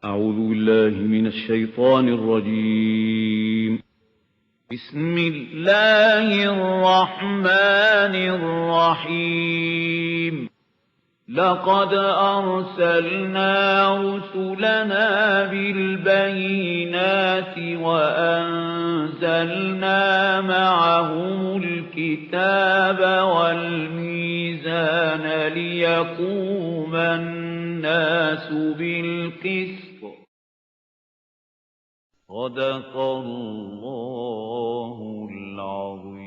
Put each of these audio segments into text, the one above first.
أعوذ بالله من الشيطان الرجيم. بسم الله الرحمن الرحيم. لقد أرسلنا رسلنا بالبينات وأنزلنا معهم الكتاب والميزان ليقوم الناس بالقسط. صدق الله العظيم.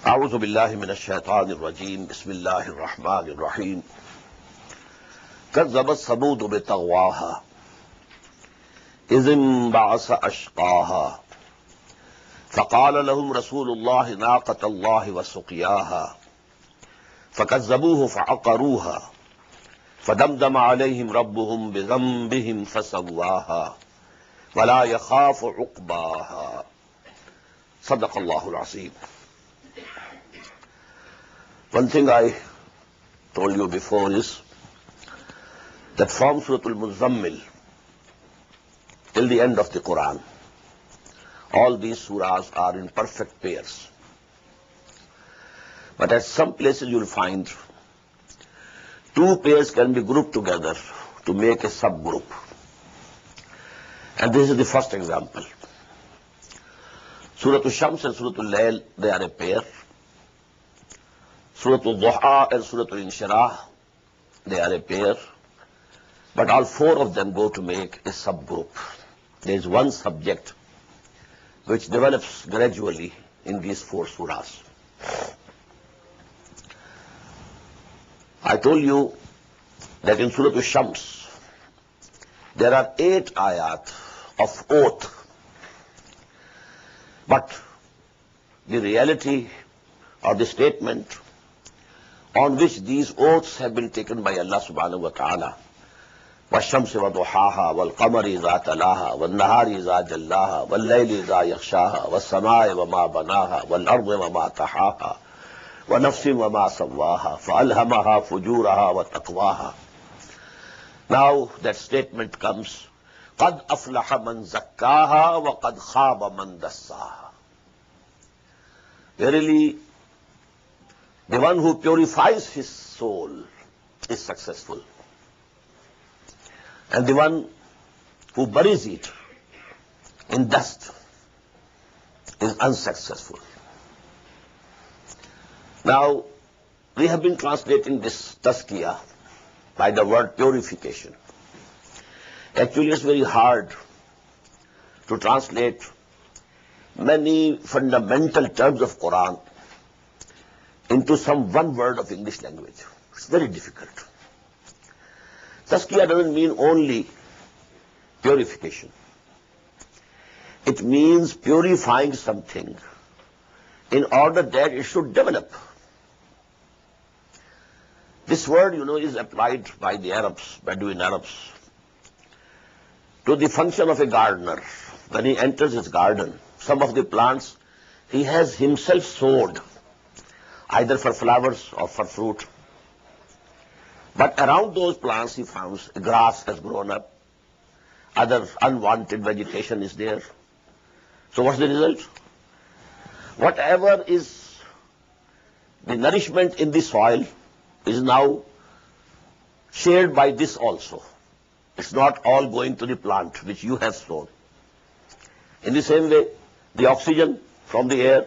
اعوذ باللہ من الشیطان الرجیم. بسم اللہ الرحمن الرحیم. کذبت ثمود بطغواها اذ انبعث اشقاها فقال لهم رسول الله ناقة الله وسقياها فكذبوه فعقروها فدمدم عليهم ربهم بذنبهم فسواها ولا يخاف عقباها. صدق الله العظيم. One thing I told you before is that from Surah Al-Muzammil till the end of the Quran, all these surahs are in perfect pairs. But at some places you will find two pairs can be grouped together to make a subgroup. And this is the first example. Surah Al-Shams and Surah Al-Layl, they are a pair. Surah Al-Duha and Surah Al-Inshirah, they are a pair. But all four of them go to make a subgroup. There is one subject which develops gradually in these four surahs. I told you that in Surah Al-Shams there are 8 ayat of oath. But the reality or the statement on which these oaths have been taken by Allah subhanahu wa ta'ala, وَالشَّمْسِ وَضُحَاهَا وَالْقَمَرِ إِذَا تَلَاهَا وَالنَّهَارِ إِذَا جَلَّاهَا وَاللَّيْلِ إِذَا يَغْشَاهَا وَالسَّمَاءِ وَمَا بَنَاهَا وَالْأَرْضِ وَمَا طَحَاهَا وَنَفْسٍ وَمَا سَوَّاهَا فَأَلْهَمَهَا فُجُورَهَا وَتَقْوَاهَا. Now that statement comes, قَدْ أَفْلَحَ مَنْ زَكَّاهَا وَقَدْ خَابَ مَنْ دَسَّاهَا. Verily, the one who purifies his soul is successful, and the one who buries it in dust is unsuccessful. Now, we have been translating this tazkiyah by the word purification. Actually, it's very hard to translate many fundamental terms of Quran into some one word of English language. It's very difficult. Tazkiyah doesn't mean only purification. It means purifying something in order that it should develop. This word, is applied by the Arabs, Bedouin Arabs, to the function of a gardener. When he enters his garden, some of the plants he has himself sowed, either for flowers or for fruit. But around those plants he finds grass has grown up, other unwanted vegetation is there. So what's the result? Whatever is the nourishment in the soil is now shared by this also. It's not all going to the plant which you have sown. In the same way, the oxygen from the air,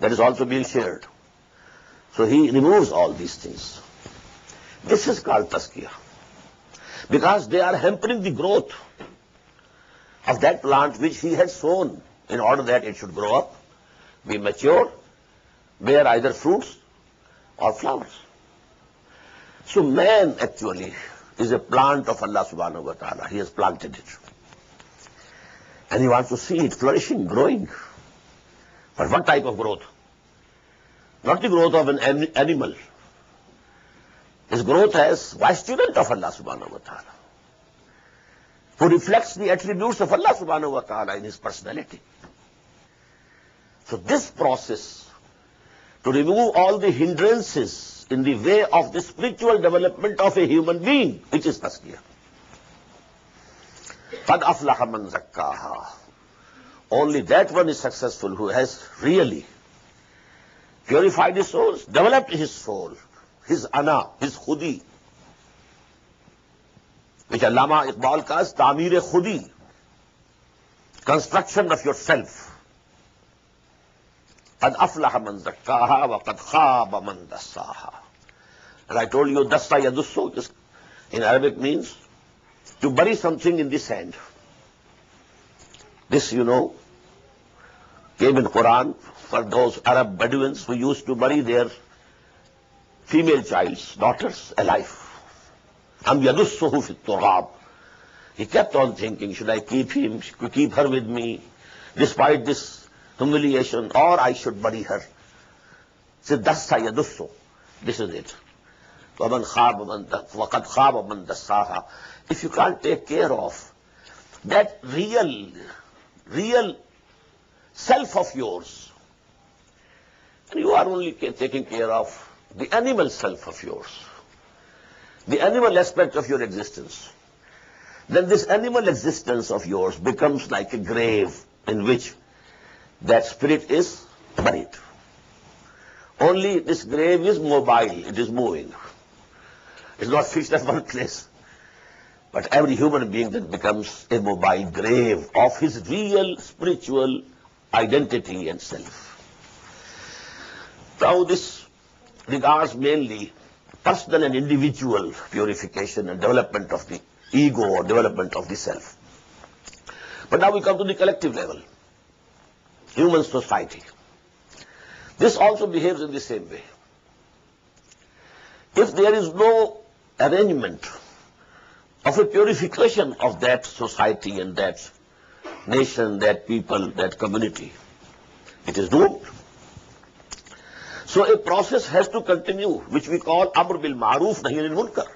that is also being shared. So he removes all these things. This is called tazkiyah, because they are hampering the growth of that plant which he has sown in order that it should grow up, be mature, bear either fruits or flowers. So man actually is a plant of Allah subhanahu wa ta'ala. He has planted it. And he wants to see it flourishing, growing. But what type of growth? Not the growth of an animal. His growth as vice-student of Allah subhanahu wa ta'ala, who reflects the attributes of Allah subhanahu wa ta'ala in his personality. So this process to remove all the hindrances in the way of the spiritual development of a human being, which is tasqiyah. قَدْ أَفْلَحَ مَنْ زَكَّاهَا. Only that one is successful who has really purified his soul, developed his soul, his ana, his khudi, which Allama Iqbal calls ta'mir khudi, construction of yourself. قَدْ أَفْلَحَ مَنْ زَكَّاهَا وَقَدْ خَابَ مَنْ دَسَّاهَا. And I told you, dassa yadussu in Arabic means to bury something in the sand. This, you know, came in Quran for those Arab Bedouins who used to bury their female child's daughters alive. Ham yadussuhu fit turab. He kept on thinking, should I keep him, keep her with me, despite this humiliation, or I should bury her. Say, dassa yadussu. This is it. وَمَنْ خَابَ وَقَدْ خَابَ مَنْ دَسَّاهَا. If you can't take care of that real self of yours, and you are only taking care of the animal self of yours, the animal aspect of your existence, then this animal existence of yours becomes like a grave in which that spirit is buried. Only this grave is mobile, it is moving. It's not fixed at one place. But every human being then becomes a mobile grave of his real spiritual identity and self. Now this regards mainly personal and individual purification and development of the ego or development of the self. But now we come to the collective level, human society. This also behaves in the same way. If there is no arrangement of a purification of that society and that nation, that people, that community, it is doomed. So a process has to continue, which we call amr bil ma'ruf nahy anil munkar.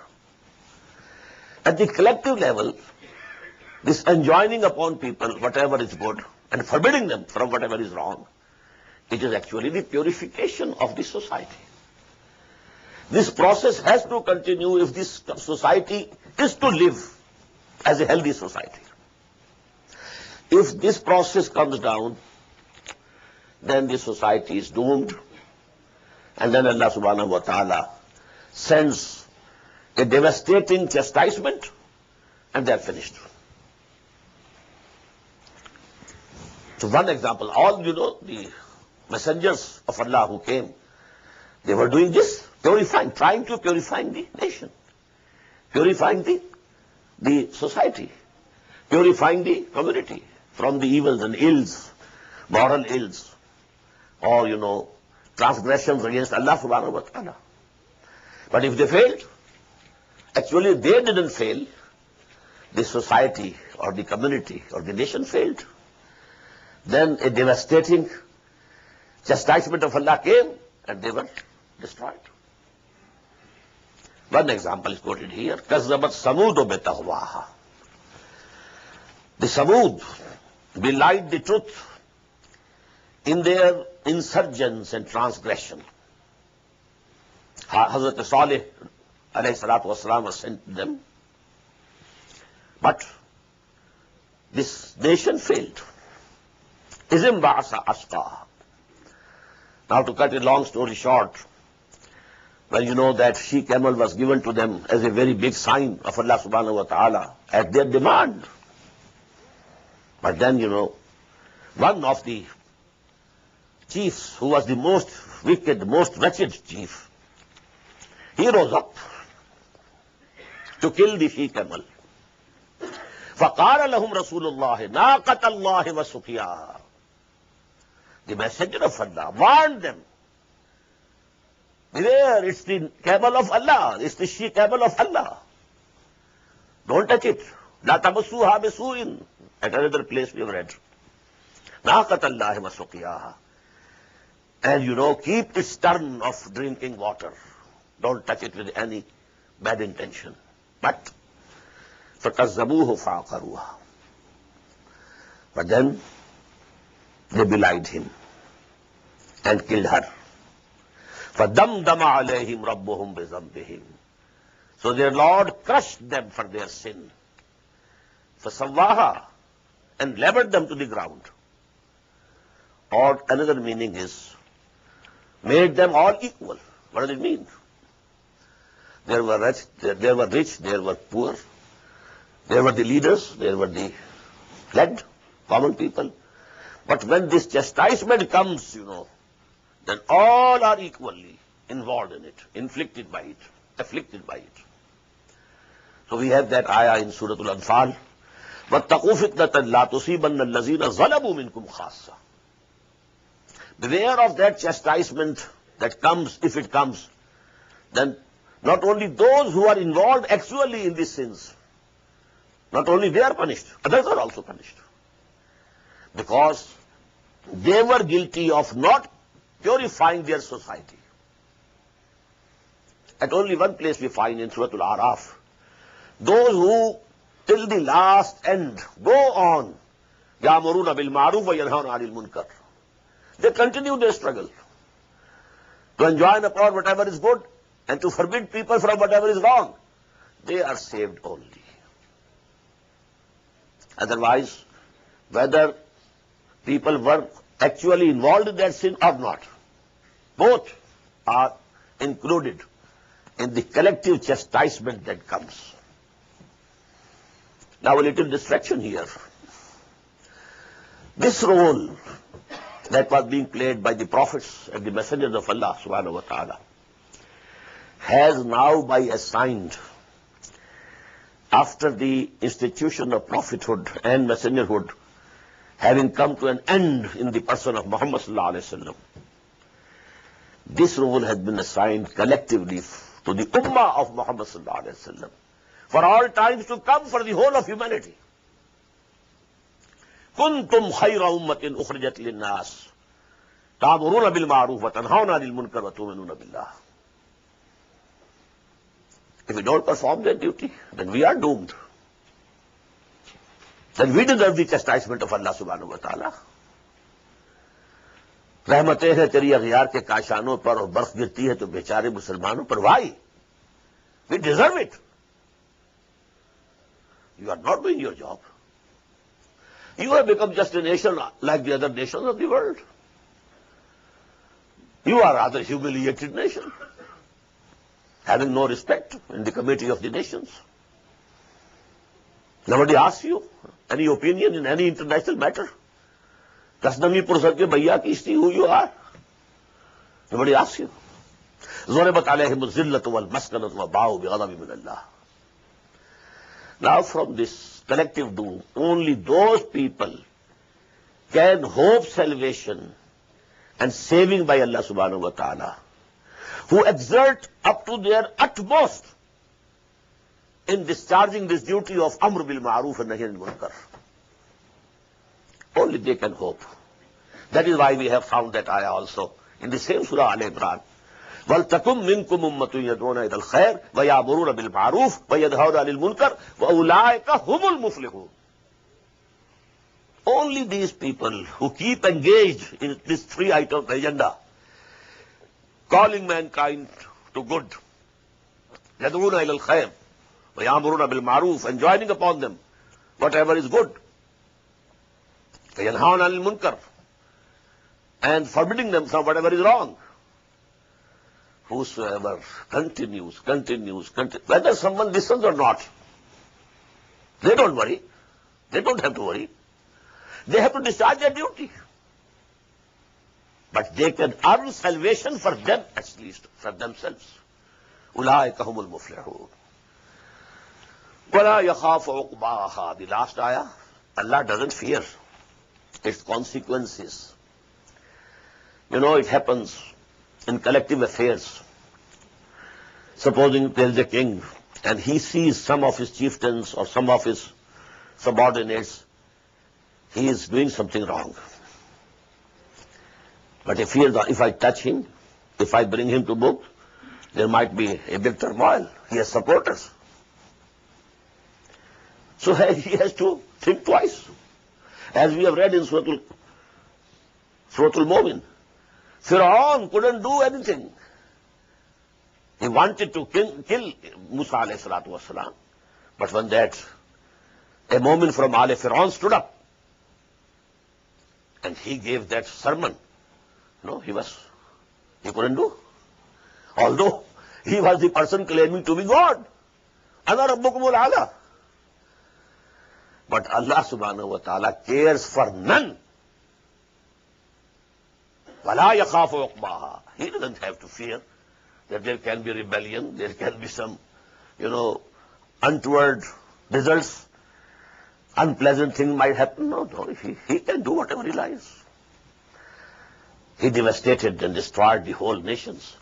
At the collective level, this enjoining upon people whatever is good and forbidding them from whatever is wrong, it is actually the purification of the society. This process has to continue if this society is to live as a healthy society. If this process comes down, then the society is doomed, and then Allah subhanahu wa ta'ala sends a devastating chastisement, and they are finished. So one example, all the messengers of Allah who came, they were doing this, purifying, trying to purify the nation, purifying the society, purifying the community from the evils and ills, moral ills, or, transgressions against Allah subhanahu wa ta'ala. But if they failed, actually they didn't fail, the society or the community or the nation failed. Then a devastating chastisement of Allah came and they were destroyed. One example is quoted here. كَذَّبَتْ ثَمُودُ بِتَغْوَاهَا. The Samud belied the truth in their insurgence and transgression. Hazrat Salih alayhi salatu wasalam was sent to them. But this nation failed. إِذْ انْبَعَثَ أَشْقَاهَا. Now to cut a long story short, well, you know that she-camel was given to them as a very big sign of Allah subhanahu wa ta'ala at their demand. But then, one of the chiefs, who was the most wicked, most wretched chief, he rose up to kill the she-camel. فَقَالَ لَهُمْ رَسُولُ اللَّهِ نَاقَةَ اللَّهِ وَسُقْيَاهَا. The messenger of Allah warned them. Beware, it's the camel of Allah, it's the she-camel of Allah. Don't touch it. لَا تَمَسُّوهَا بِسُوءٍ. At another place we have read. نَاقَةَ اللَّهِ وَسُقْيَاهَا. And keep its turn of drinking water. Don't touch it with any bad intention. But فَكَذَّبُوهُ فَعَقَرُوهَا. But then they belied him. and killed her. فَدَمْدَمَ عَلَيْهِمْ رَبُّهُمْ بِذَنبِهِمْ. So their Lord crushed them for their sin. فَسَوَّاهَا, and leveled them to the ground. Or another meaning is, made them all equal. What does it mean? There were rich, there were poor, there were the leaders, there were the led, common people. But when this chastisement comes, then all are equally involved in it, inflicted by it, afflicted by it. So we have that ayah in Surah Al-Anfal, وَاتَّقُوا فِتْنَةً لَا تُصِيبَنَّ الَّذِينَ ظَلَمُوا مِنْكُمْ خَاصَّةً. Beware of that chastisement that comes, if it comes, then not only those who are involved actually in these sins, not only they are punished, others are also punished. Because they were guilty of not purifying their society. At only one place we find in Surah Al-Araf, those who till the last end go on, يَأْمُرُونَ بِالْمَعْرُوفِ وَيَنْهَوْنَ عَنِ الْمُنْكَرِ. They continue their struggle to enjoin upon whatever is good and to forbid people from whatever is wrong. They are saved only. Otherwise, whether people were actually involved in that sin or not, both are included in the collective chastisement that comes. Now a little distraction here. This role that was being played by the prophets and the messengers of Allah subhanahu wa ta'ala has now by assigned, after the institution of prophethood and messengerhood having come to an end in the person of Muhammad sallallahu alaihi wasallam, this role has been assigned collectively to the ummah of Muhammad sallallahu alaihi wasallam for all times to come, for the whole of humanity. كنتم خير أمة أخرجت للناس تأمرون بالمعروف وتنهون عن المنكر وتؤمنون بالله. If we don't perform that duty, then we are doomed. Then we deserve the chastisement of Allah subhanahu wa ta'ala. रहमतें हैं तेरी अगयार के काशानों पर और बर्फ गिरती है तो बेचारे मुसलमानों पर. Why? We deserve it. You are not doing your job. You have become just a nation like the other nations of the world. You are a rather humiliated nation, having no respect in the committee of the nations. Nobody asks you any opinion in any international matter. Kasnami Pursat ke bhaiya kishti who you are. Nobody asks you. ضربت عليهم الذلة والمسكنة وباءوا بغضب من الله. Now from this collective doom, only those people can hope salvation and saving by Allah subhanahu wa ta'ala who exert up to their utmost in discharging this duty of Amr bil Ma'ruf and Nahy anil Munkar. Only they can hope. That is why we have found that ayah also in the same surah Al-Imran. وَلْتَكُمْ مِنْكُمْ أُمَّةٌ يَدْعُونَ إِلَى الْخَيْرِ وَيَأْمُرُونَ بِالْمَعْرُوفِ وَيَنْهَوْنَ عَنِ الْمُنْكَرِ وَأُولَٰئِكَ هُمُ الْمُفْلِحُونَ. Only these people who keep engaged in this three-item agenda, calling mankind to good, يَدْعُونَ إِلَى الْخَيْرِ وَيَأْمُرُونَ بِالْمَعْرُوفِ, and joining upon them whatever is good, وَيَنْهَوْنَ عَنِ الْمُنْكَرِ, and forbidding them from whatever is wrong. Whosoever continues, whether someone listens or not, they don't worry. They don't have to worry. They have to discharge their duty. But they can earn salvation for them, at least, for themselves. أُولَٰئِكَ هُمُ الْمُفْلِحُونَ. وَلَا يَخَافُ عُقْبَاهَا. The last ayah, Allah doesn't fear its consequences. It happens in collective affairs. Supposing there is a king and he sees some of his chieftains or some of his subordinates, he is doing something wrong. But he fears that if I touch him, if I bring him to book, there might be a big turmoil. He has supporters. So he has to think twice. As we have read in Surah Al-Mu'min, Fir'aun couldn't do anything. He wanted to kill Musa alayhi salatu wasalam. But when a moment from Ali Fir'aun stood up and he gave that sermon, he couldn't do. Although he was the person claiming to be God. Ana rabbukumul a'la. But Allah subhanahu wa ta'ala cares for none. وَلَا يَخَافُ عُقْبَاهَا. He doesn't have to fear that there can be rebellion, there can be some, untoward results, unpleasant thing might happen. No, he can do whatever he likes. He devastated and destroyed the whole nations.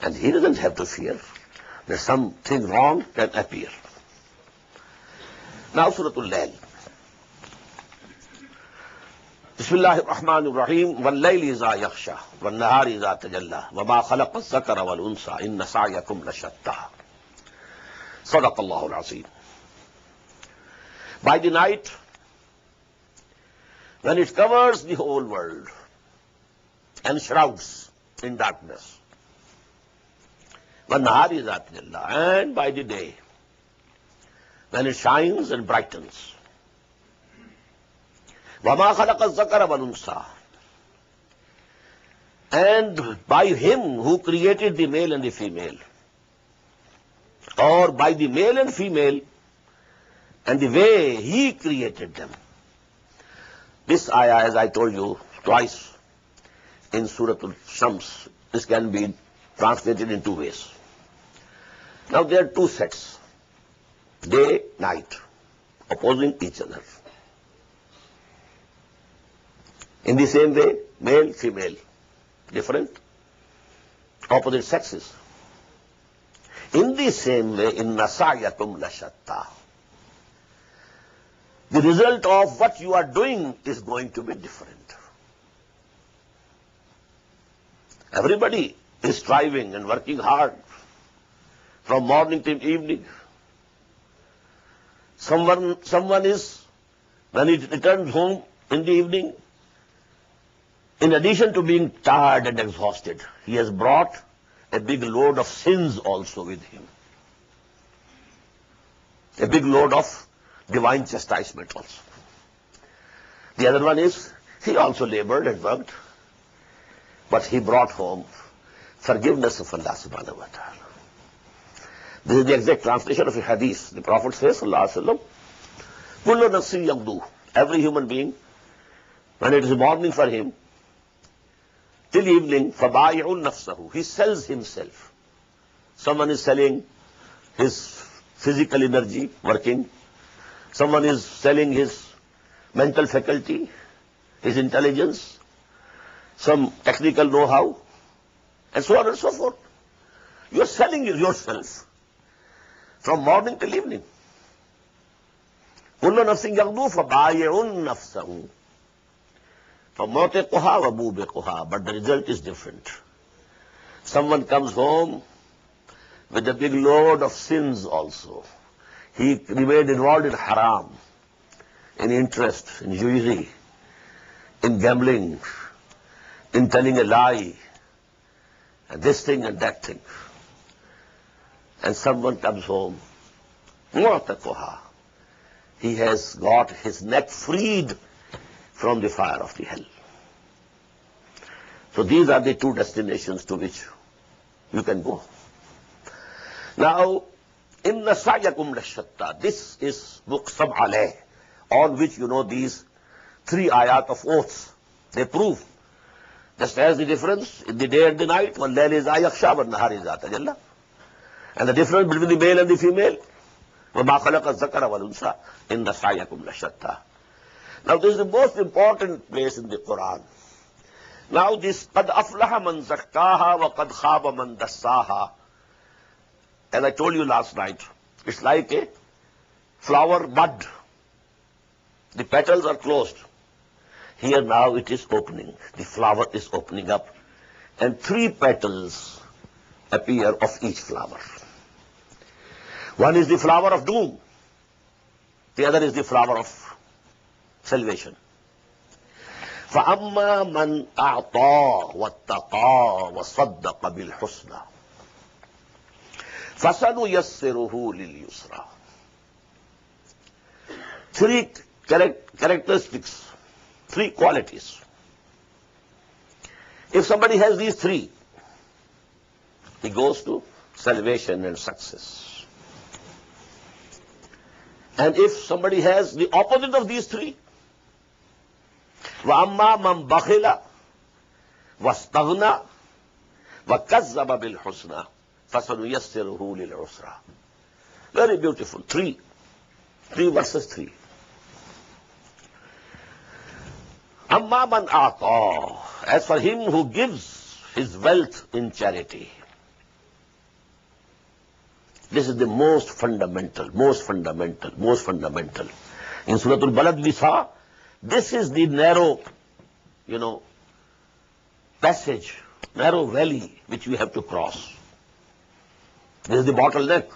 And he doesn't have to fear that something wrong can appear. Now Surah Al-Layl. Bismillahir Rahmanir Rahim. وَاللَّيْلِ إِذَا يَغْشَى وَالنَّهَارِ إِذَا تَجَلَّى وَمَا خَلَقَ الذَّكَرَ وَالْأُنثَى إِنَّ سَعْيَكُمْ لَشَتَّى. صدق الله العظيم. By the night, when it covers the whole world and shrouds in darkness, وَالنَّهَارِ إِذَا تَجَلَّى, and by the day, when it shines and brightens, وَمَا خَلَقَ الذَّكَرَ وَالْأُنثَى, and by him who created the male and the female, or by the male and female and the way he created them. This ayah, as I told you twice in Surah Al-Shams, this can be translated in two ways. Now there are two sets, day, night, opposing each other. In the same way, male, female, different, opposite sexes. In the same way, inna sa'yakum lashatta. The result of what you are doing is going to be different. Everybody is striving and working hard from morning till evening. Someone is, when he returns home in the evening, in addition to being tired and exhausted, he has brought a big load of sins also with him. A big load of divine chastisement also. The other one is, he also labored and worked, but he brought home forgiveness of Allah subhanahu wa ta'ala. This is the exact translation of a hadith. The Prophet says, sallallahu alaihi wasallam, kullu nafsin yagdu, every human being, when it is morning for him, till evening, فَبَائِعٌ نَفْسَهُ, he sells himself. Someone is selling his physical energy, working. Someone is selling his mental faculty, his intelligence, some technical know-how, and so on and so forth. You are selling yourself from morning till evening. كُلُّ نَفْسٍ يَغْدُو فَبَائِعٌ نَفْسَهُ فَمَوْتِقُهَا وَمُوبِقُهَا. But the result is different. Someone comes home with a big load of sins also. He remained involved in haram, in interest, in usury, in gambling, in telling a lie, and this thing and that thing. And someone comes home, مُعْتَقُهَا, he has got his neck freed from the fire of the hell. So these are the two destinations to which you can go. Now, inna sa'yakum lashatta, this is muqsam alayh, on which these three ayat of oaths, they prove. Just as the difference in the day and the night, وَاللَّيْلِ إِذَا يَغْشَى وَالنَّهَارِ إِذَا تَجَلَّى, and the difference between the male and the female, وَمَا خَلَقَ الذَّكَرَ وَالْأُنثَى إِنَّ سَعْيَكُمْ لَشَتَّى. Now this is the most important place in the Quran. Now this قَدْ أَفْلَحَ مَنْ زَكَّاهَا وَقَدْ خَابَ مَنْ دَسَّاهَا. As I told you last night, it's like a flower bud. The petals are closed. Here now it is opening. The flower is opening up. And three petals appear of each flower. One is the flower of doom. The other is the flower of salvation. فَأَمَّا مَنْ أَعْطَى وَاتَّقَى وَصَدَّقَ بِالْحُسْنَى فَسَنُيَسِّرُهُ لِلْيُسْرَى. Three characteristics, three qualities. If somebody has these three, he goes to salvation and success. And if somebody has the opposite of these three, وَأَمَّا مَنْ بَخِلَ وَاسْتَغْنَى وَكَذَّبَ بِالْحُسْنَى فَسَنُيَسِّرُهُ لِلْعُسْرَى. Very beautiful. Three verses 3. أَمَّا مَنْ أَعْطَى, as for him who gives his wealth in charity. This is the most fundamental. In Surah Al-Balad we saw, this is the narrow, passage, narrow valley which we have to cross. This is the bottleneck.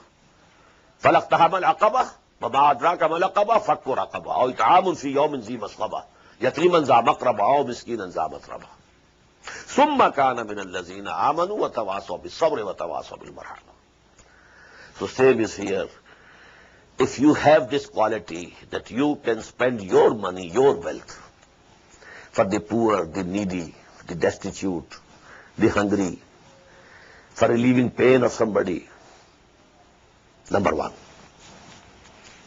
فَلَقْتَحَمَ الْعَقَبَةَ وَمَا أَدْرَاكَ مَا الْعَقَبَةُ فَكُّ رَقَبَةٍ أَوْ إِطْعَامٌ فِي يَوْمٍ ذِي مَسْغَبَةٍ يَتِيمًا ذَا مَقْرَبَةٍ أَوْ مِسْكِينًا ذَا مَتْرَبَةٍ ثُمَّ كَانَ مِنَ الَّذِينَ آمَنُوا وَتَوَاصَوْا بِالصَّبْرِ وَتَوَاصَوْا بِالْمَرْحَمَةِ. So same is here. If you have this quality that you can spend your money, your wealth, for the poor, the needy, the destitute, the hungry, for relieving pain of somebody, number one.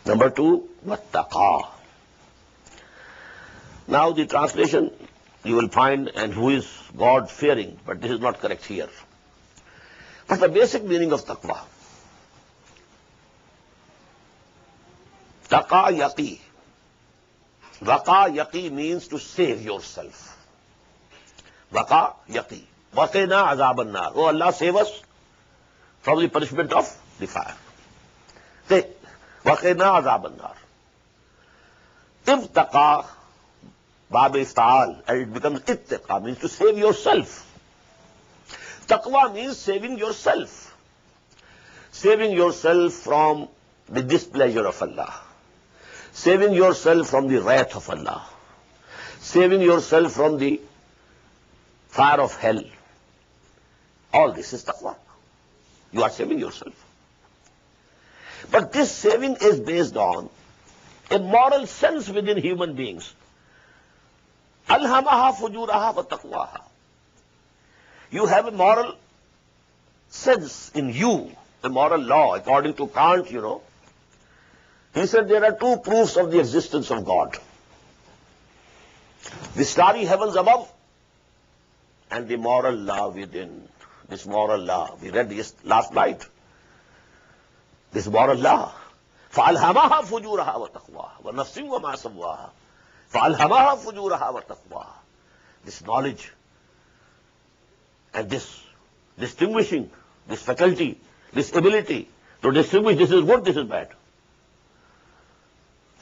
Number two, wattaqa. Now the translation you will find, and who is God-fearing, but this is not correct here. But the basic meaning of taqwa, taqa yaqi. Waqa yaqi means to save yourself. Waqa yaqi. Waqina azab an-nar. Oh Allah, save us from the punishment of the fire. Say, waqina azab an-nar. Ibtaqa, bab iftal, and it becomes ittaqa, means to save yourself. Taqwa means saving yourself. Saving yourself from the displeasure of Allah. Saving yourself from the wrath of Allah. Saving yourself from the fire of hell. All this is taqwa. You are saving yourself. But this saving is based on a moral sense within human beings. Alhamaha fujuraha wa taqwaha. You have a moral sense in you, a moral law, according to Kant, He said there are two proofs of the existence of God. The starry heavens above and the moral law within. This moral law, we read this last night. This moral law. فَأَلْهَمَهَا فُجُورَهَا وَتَقْوَاهَا وَنَفْسٍ وَمَا سَوَّاهَا فَأَلْهَمَهَا فُجُورَهَا وَتَقْوَاهَا. This knowledge and this distinguishing, this faculty, this ability to distinguish this is good, this is bad,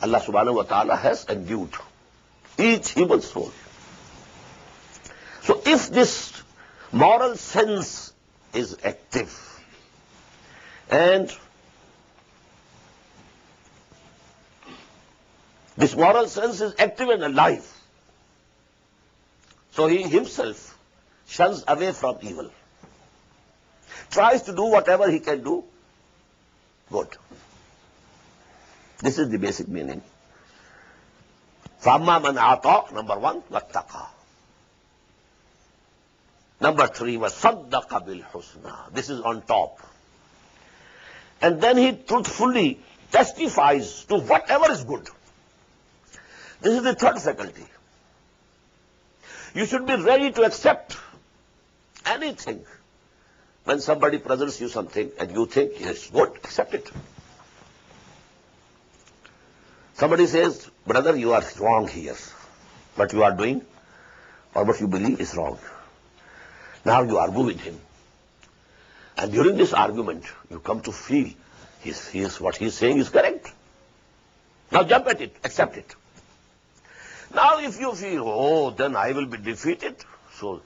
Allah subhanahu wa ta'ala has endued each human soul. So if this moral sense is active and this moral sense is active and alive, so he himself shuns away from evil, tries to do whatever he can do good. This is the basic meaning. فَأَمَّا مَنْ أَعْطَى, number one, وَاتَّقَى. Number three, وَصَدَّقَ بِالْحُسْنَى. This is on top. And then he truthfully testifies to whatever is good. This is the third faculty. You should be ready to accept anything. When somebody presents you something and you think it's good, accept it. Somebody says, brother, you are wrong here. What you are doing or what you believe is wrong. Now you argue with him. And during this argument, you come to feel what he is saying is correct. Now jump at it, accept it. Now if you feel, then I will be defeated, so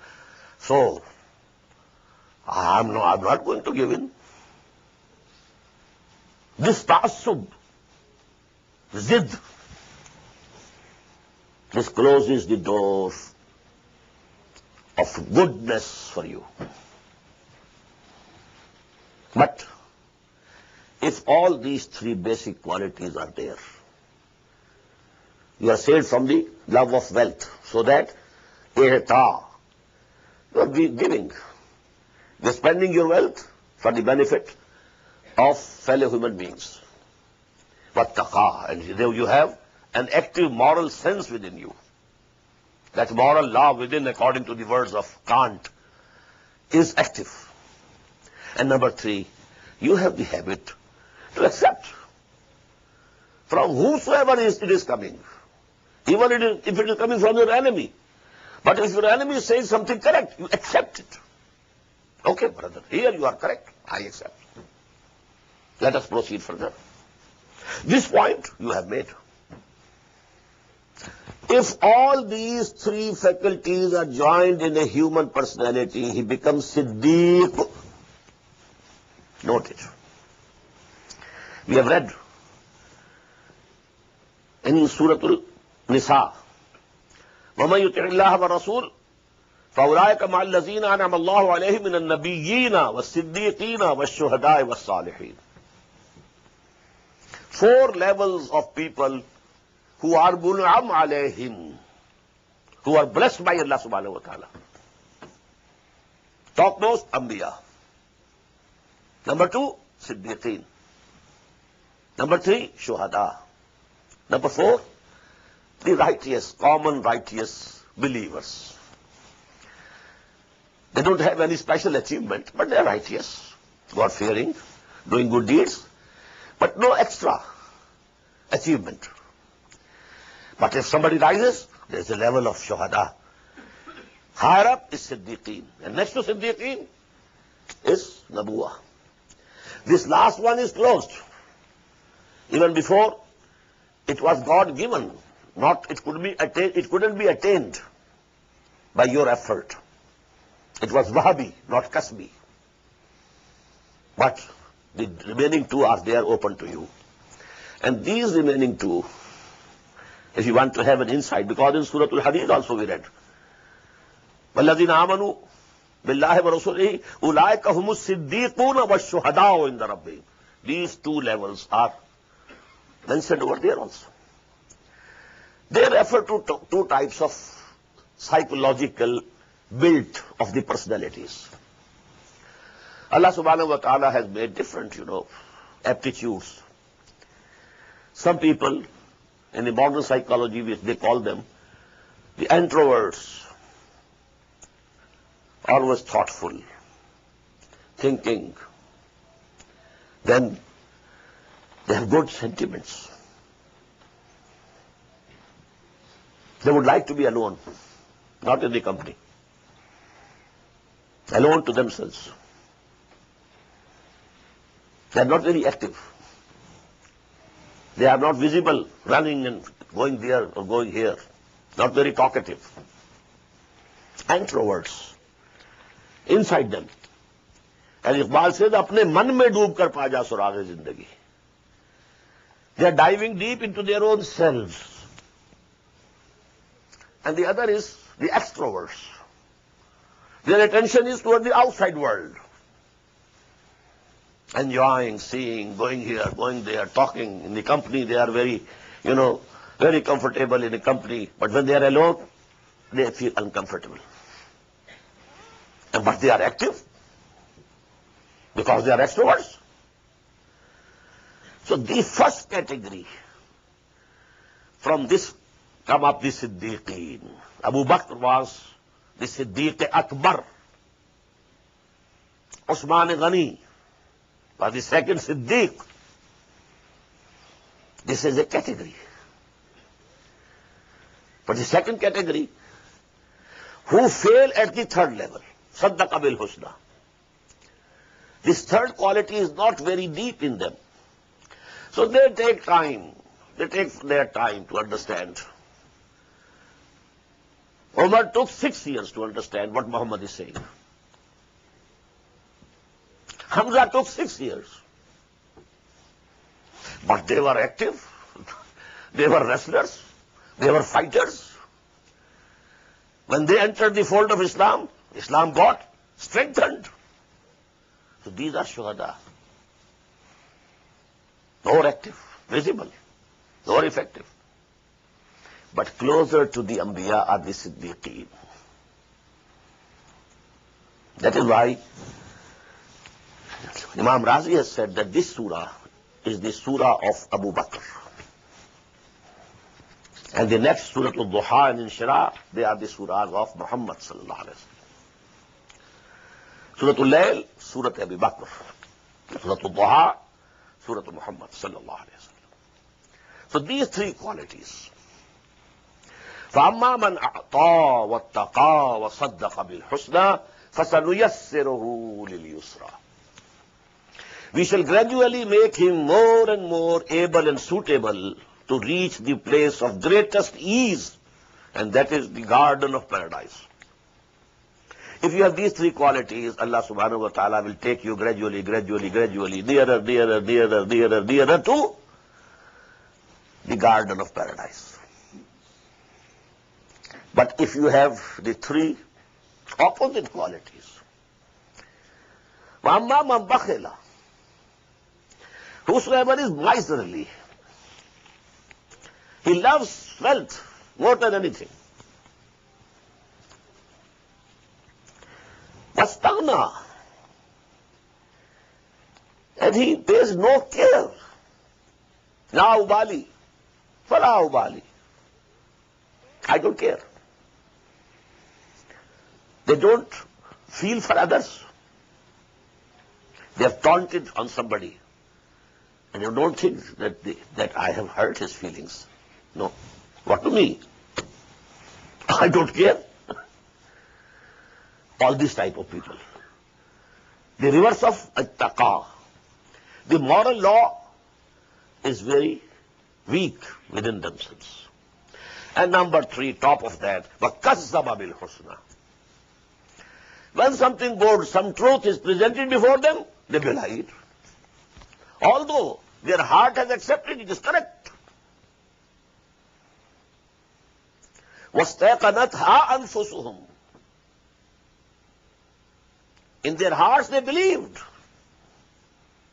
I'm not going to give in. This ta'assub, zid, This closes the door of goodness for you. But if all these three basic qualities are there, you are saved from the love of wealth, so that ihta, you are giving. You are spending your wealth for the benefit of fellow human beings. Wattaqa, and you have an active moral sense within you. That moral law within, according to the words of Kant, is active. And number three, you have the habit to accept from whosoever it is coming, even if it is coming from your enemy. But if your enemy is saying something correct, you accept it. Okay, brother, here you are correct, I accept. Let us proceed further. This point you have made. If all these three faculties are joined in a human personality, he becomes Siddiq. Note it. We have read in Surah Al-Nisa, وَمَنْ يُطِعِ اللَّهَ وَرَسُولَ فَأُولَٰئِكَ مَعَ الَّذِينَ أَنْعَمَ اللَّهُ عَلَيْهِم مِّنَ النَّبِيِّينَ وَالصِّدِّيقِينَ وَالشُّهَدَاءِ وَالصَّالِحِينَ. 4 levels of people who are mun'am alayhim, who are blessed by Allah subhanahu wa ta'ala. Topmost, Anbiya. Number 2, Siddiqeen. Number 3, Shuhada. Number 4, the righteous, common righteous believers. They don't have any special achievement, but they are righteous, God-fearing, doing good deeds, but no extra achievement. But if somebody rises, there is a level of Shuhada. Higher up is Siddiqeen. And next to Siddiqeen is Nabuwah. This last one is closed. Even before, it was God-given. It couldn't be attained by your effort. It was Wahabi, not Kasbi. But the remaining 2 are there open to you. And these remaining 2, if you want to have an insight, because in Surah Al-Hadees also we read, وَالَّذِينَ آمَنُوا بِاللَّهِ وَرَسُولِهِ أُولَٰئِكَ هُمُ الصِّدِّيقُونَ وَالشُّهَدَاءُ عِندَ رَبِّهِمْ. These 2 levels are mentioned over there also. They refer to 2 types of psychological build of the personalities. Allah subhanahu wa ta'ala has made different, aptitudes. Some people, in the modern psychology, which they call them the introverts, always thoughtful, thinking. Then they have good sentiments. They would like to be alone, not in the company. Alone to themselves. They are not very active. They are not visible, running and going there or going here. Not very talkative. Introverts. Inside them. And Iqbal says, apne man mein doob kar pa ja surag-e zindagi. They are diving deep into their own selves. And the other is the extroverts. Their attention is toward the outside world. Enjoying, seeing, going here, going there, talking in the company. They are very, very comfortable in the company. But when they are alone, they feel uncomfortable. But they are active because they are extroverts. So the first category, from this come up the Siddiqeen. Abu Bakr was the Siddiq Akbar. Usman Ghani was the second Siddiq. This is a category. But the second category, who fail at the third level, Saddaqa bil Husna. This third quality is not very deep in them. So they take time. They take their time to understand. Umar took 6 years to understand what Muhammad is saying. Hamza took 6 years. But they were active. They were wrestlers. They were fighters. when they entered the fold of Islam, Islam got strengthened. So these are shuhada. More active, visible, more effective. But closer to the Anbiya are the Siddiqeen. That is why Imam Razi has said that this surah is the surah of Abu Bakr. And the next surah al-Duha and Inshirah, they are the surahs of Muhammad sallallahu alayhi wa sallam. Surah al-Layl, surah Abu Bakr. Surah al-Duha, surah Muhammad sallallahu alayhi wa sallam. So these three qualities. فَأَمَّا مَنْ أَعْطَى وَاتَّقَى وَصَدَّقَ بِالْحُسْنَى فَسَنُيَسِّرُهُ لِلْيُسْرَى. We shall gradually make him more and more able and suitable to reach the place of greatest ease, and that is the garden of paradise. If you have these three qualities, Allah subhanahu wa ta'ala will take you gradually, nearer to the garden of paradise. But if you have the three opposite qualities, وَأَمَّا مَنْ بَخِلَ, whosoever is miserly, he loves wealth more than anything. Wastaghna, and he pays no care. La ubali, fala ubali. I don't care. They don't feel for others. They have taunted on somebody, and you don't think that I have hurt his feelings. No. What to me? I don't care. All this type of people. The reverse of at-taqa. The moral law is very weak within themselves. And number three, top of that, وَكَذَّبَ بِالْحُسْنَى. When something good, some truth is presented before them, they belie it. Although their heart has accepted it is correct. وَاسْتَيْقَنَتْهَا أَنفُسُهُمْ. In their hearts they believed,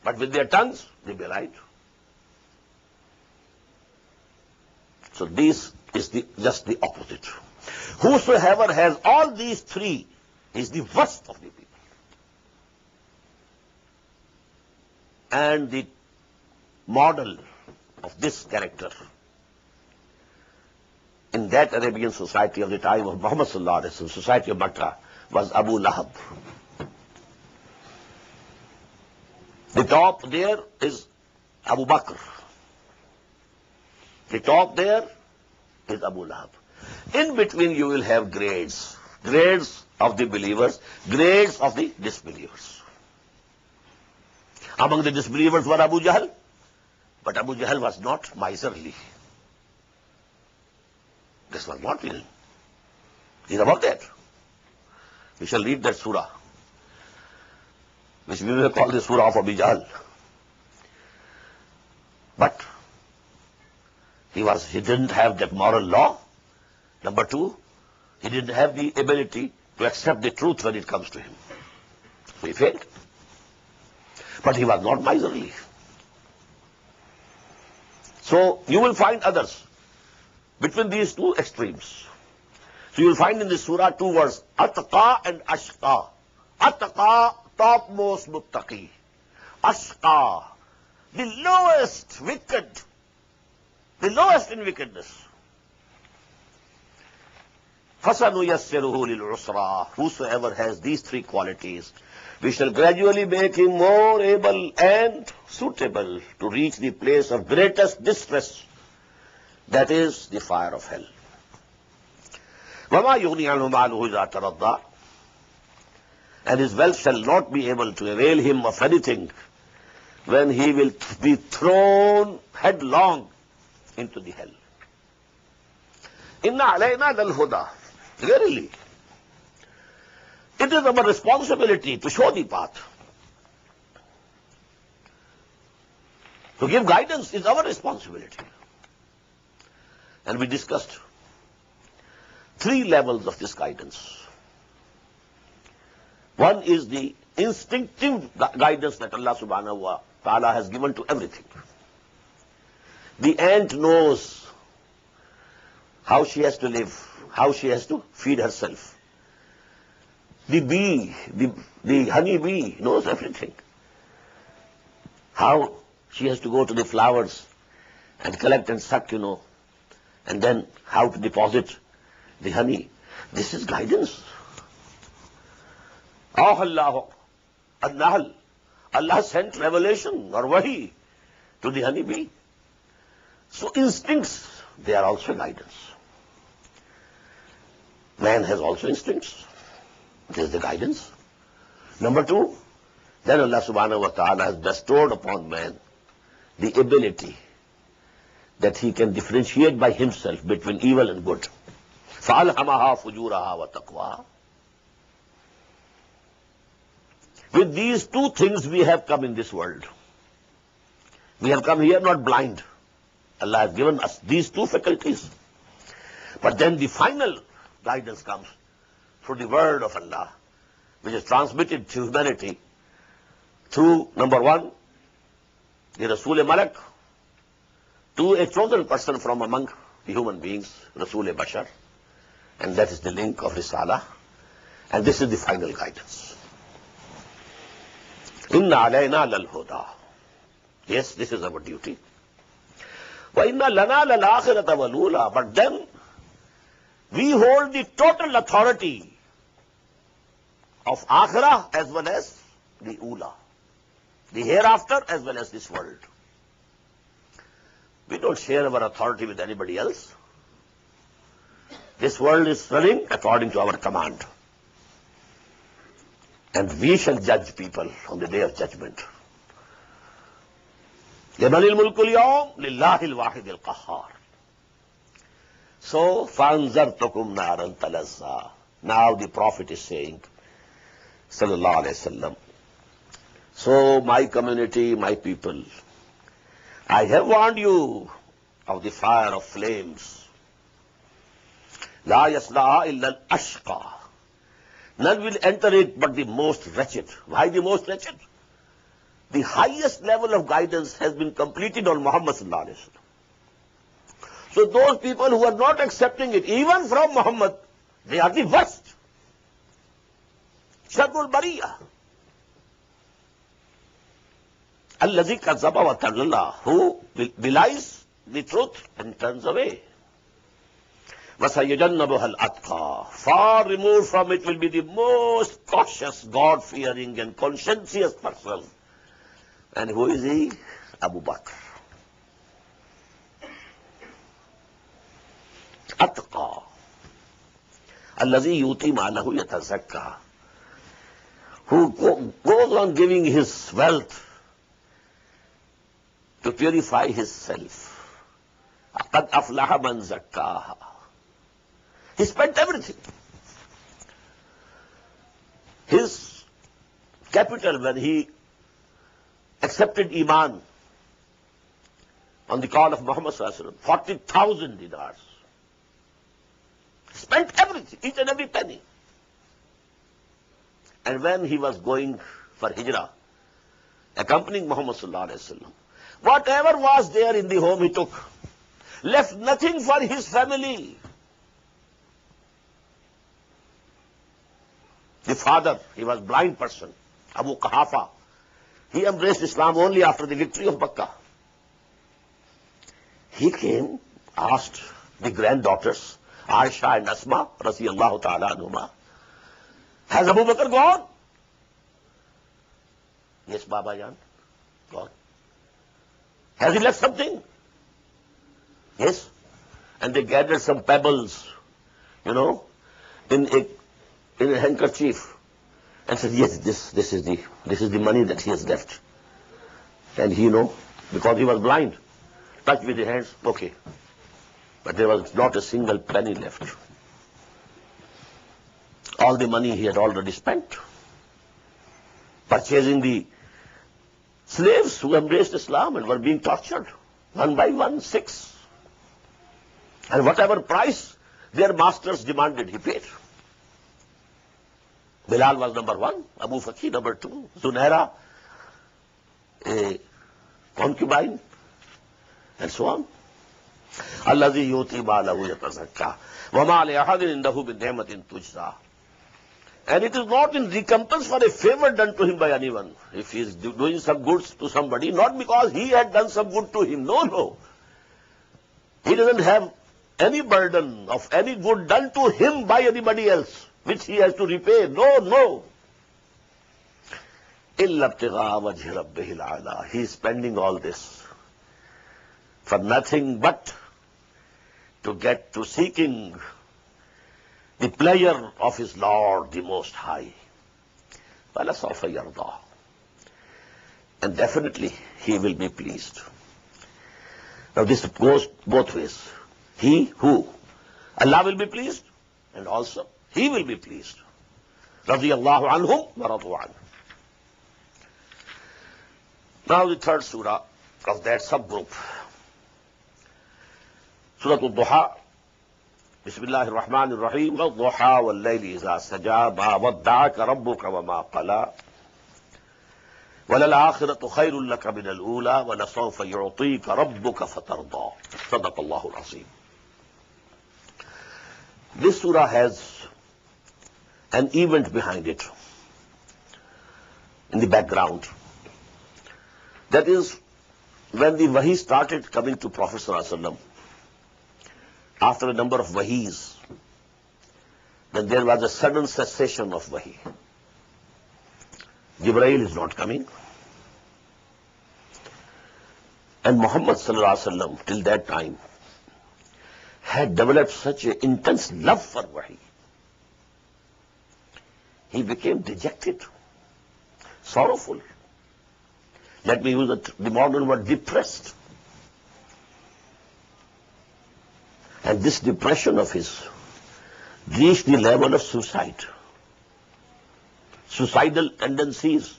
but with their tongues they belied. So this is just the opposite. Whosoever has all these three is the worst of the people. And the model of this character in that Arabian society of the time of Muhammad sallallahu alaihi wasallam, society of Makkah, was Abu Lahab. The top there is Abu Bakr. The top there is Abu Lahab. In between you will have grades. Grades of the believers, grades of the disbelievers. Among the disbelievers were Abu Jahl, but Abu Jahl was not miserly. This was not real. He's about that. We shall read that surah, which we will call the surah of Abu Jahl. But he didn't have that moral law. Number two, he didn't have the ability to accept the truth when it comes to him. So he failed. But he was not miserly. So you will find others between these two extremes. So you will find in this surah two words, Atqa and Ashqa. Atqa, topmost muttaqi. Ashqa, the lowest wicked, the lowest in wickedness. فَسَنُيَسِّرُهُ لِلْعُسْرَى. Whosoever has these three qualities, we shall gradually make him more able and suitable to reach the place of greatest distress, that is the fire of hell. وَمَا يُغْنِي عَنْهُ مَالُهُ إِذَا تَرَضَّى. And his wealth shall not be able to avail him of anything when he will be thrown headlong into the hell. Inna alayna lal huda. Verily, it is our responsibility to show the path. To give guidance is our responsibility. And we discussed three levels of this guidance. One is the instinctive guidance that Allah subhanahu wa ta'ala has given to everything. The ant knows how she has to live, how she has to feed herself. The bee, the honey bee knows everything. How she has to go to the flowers and collect and suck, and then how to deposit the honey. This is guidance. Allah sent revelation or wahi to the honey bee. So instincts, they are also guidance. Man has also instincts. This is the guidance. Number two, then Allah subhanahu wa ta'ala has bestowed upon man the ability that he can differentiate by himself between evil and good. فَأَلْهَمَهَا فُجُورَهَا وَتَقْوَاهَا. With these two things we have come in this world. We have come here not blind. Allah has given us these two faculties. But then the final guidance comes through the word of Allah, which is transmitted to humanity through, number one, the Rasul Malak, to a chosen person from among the human beings, Rasul Bashar, and that is the link of Risala, and this is the final guidance. Inna alayna lal huda. Yes, this is our duty. Wa inna lana lal akhirata wal ula. But then we hold the total authority of akhirah as well as the ula, the hereafter as well as this world. We don't share our authority with anybody else. This world is running according to our command. And we shall judge people on the day of judgment. لِمَنِ الْمُلْكُ الْيَوْمِ لِلَّهِ الْوَاحِدِ الْقَهَّارِ. So, فَأَنْزَرْتُكُمْ نَارًا تَلَظَّى. Now the Prophet is saying, sallallahu alayhi wasallam, so my community, my people, I have warned you of the fire of flames. لَا يَصْلَاهَا إِلَّا الْأَشْقَى. None will enter it but the most wretched. Why the most wretched? The highest level of guidance has been completed on Muhammad sallallahu alaihi wasallam. So those people who are not accepting it, even from Muhammad, they are the worst. Sharrul Bariya. Allazi kazzaba wa tawalla, who belies the truth and turns away. وَسَيُجَنَّبُهَا الْأَتْقَى. Far removed from it will be the most cautious, God-fearing and conscientious person. And who is he? Abu Bakr. أَتْقَى. الَّذِي يُؤْتِي مَالَهُ يَتَزَكَّى. Who goes on giving his wealth to purify his self. قَدْ أَفْلَحَ مَنْ زَكَّاهَا. He spent everything. His capital, when he accepted Iman on the call of Muhammad sallallahu alaihi wasallam, 40,000 dinars. Spent everything, each and every penny. And when he was going for Hijrah, accompanying Muhammad sallallahu alaihi wasallam, whatever was there in the home he took, left nothing for his family. The father, he was a blind person, Abu Qahafa. He embraced Islam only after the victory of Makkah. He came, asked the granddaughters, Aisha and Asma, radiyallahu ta'ala anhuma, has Abu Bakr gone? Yes, Baba Jan, gone. Has he left something? Yes. And they gathered some pebbles, in a handkerchief, and said, yes, this is the money that he has left. And he, because he was blind, touched with his hands, okay. But there was not a single penny left. All the money he had already spent, purchasing the slaves who embraced Islam and were being tortured, one by one, 6. And whatever price Their masters demanded, he paid. Bilal was number one, Abu Fakir number two, Zunaira, a concubine, and so on. Allazi yuti ma'lahu yatazakka. Wa ma li ahadin indahu min ni'matin tujza. And it is not in recompense for a favor done to him by anyone. If he is doing some goods to somebody, not because he had done some good to him. No, no. He doesn't have any burden of any good done to him by anybody else, which he has to repay. No, no. Illa ibtigha wajhi rabbihil a'la. He is spending all this for nothing but to get to seeking the pleasure of his Lord, the Most High. وَلَسَوْفَ يَرْضَى. And definitely he will be pleased. Now this goes both ways. He who? Allah will be pleased, and also he will be pleased. رَضِيَ اللَّهُ عَنْهُمْ وَرَضُوا عَنْهُ. Now the third surah of that subgroup. Surah Al-Duha. Bismillahir Rahmanir Rahim. وَالضُّحَى وَاللَّيْلِ إِذَا سَجَى مَا وَدَّعَكَ رَبُّكَ وَمَا قَلَى وَلَلْآخِرَةُ خَيْرٌ لَكَ مِنَ الْأُولَى وَلَسَوْفَ يُعْطِيكَ رَبُّكَ فَتَرْضَى. صدق الله العظيم. This surah has an event behind it in the background. That is, when the wahi started coming to Prophet ﷺ, after a number of wahis, then there was a sudden cessation of wahi. Jibreel is not coming. And Muhammad ﷺ, till that time, had developed such an intense love for wahi. He became dejected, sorrowful. Let me use the modern word, depressed. And this depression of his reached the level of suicide. Suicidal tendencies.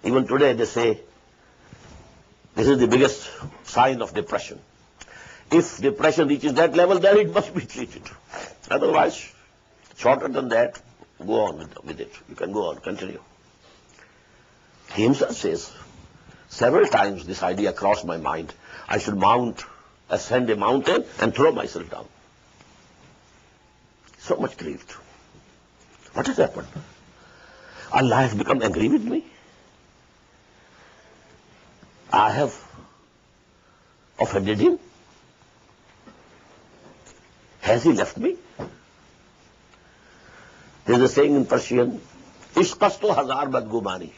Even today they say this is the biggest sign of depression. If depression reaches that level, then it must be treated. Otherwise, shorter than that, go on with it. You can go on, continue. He himself says, several times this idea crossed my mind. I should ascend a mountain and throw myself down. So much grieved. What has happened? Allah has become angry with me. I have offended him. Has he left me? There is a saying in Persian, Ishqasto hazar badgumani.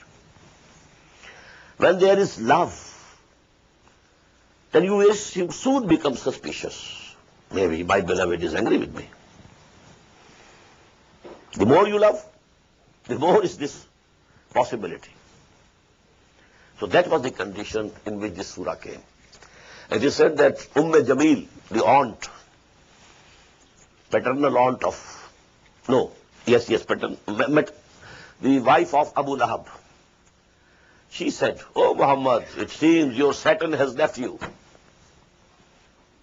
When there is love, then you soon become suspicious. Maybe my beloved is angry with me. The more you love, the more is this possibility. So that was the condition in which this surah came. It is said that Jamil, the aunt, paternal aunt the wife of Abu Lahab, she said, "Oh Muhammad, it seems your Satan has left you."